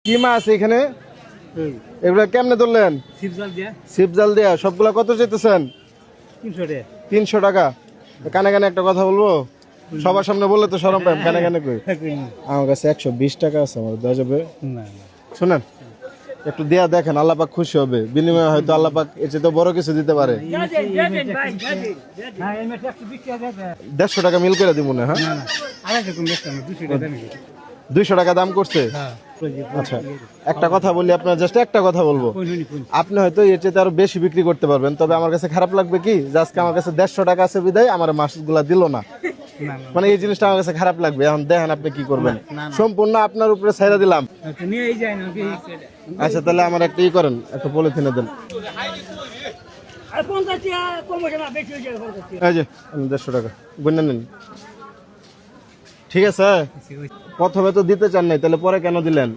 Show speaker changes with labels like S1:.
S1: কি মাছ এখানে? এগুলো কেমনে ধরলেন? ছিপ জাল দিয়া। সবগুলা কত চাইতেছেন? 300 টাকা। কানে কানে একটা কথা বলবো, সবার সামনে বললে তো শরম পাই, কানে কানে কই। আমার কাছে 120 টাকা আছে, আমার দেওয়া যাবে? শুনেন, একটু দেয়া দেখেন, আল্লাহ পাক খুশি হবে। বিনিময়ে হয়তো আল্লাহ পাক এর চেয়ে তো বড় কিছু দিতে পারে। 150 টাকা মিল করে দিব না? হ্যাঁ, 200 টাকা দাম করছে। আচ্ছা, একটা কথা বলি, আপনার জাস্ট একটা কথা বলবো। আপনি হয়তো এর চেয়ে আরো বেশি বিক্রি করতে পারবেন, তবে আমার কাছে খারাপ লাগবে কি, যে আজকে আমার কাছে 150 টাকা আছে বিদায় আমার মাছগুলা দিল না, মানে এই জিনিসটা আমার কাছে খারাপ লাগবে। এখন দেখেন আপনি কি করবেন, সম্পূর্ণ আপনার উপরে ছাইড়া দিলাম। আচ্ছা, তাহলে আমার একটা ই করেন, একটা পলিথিনে দেন। এই যে 150 টাকা গুণা নেন। ঠিক আছে, প্রথমে তো দিতে চান নাই, তাহলে পরে কেন দিলেন?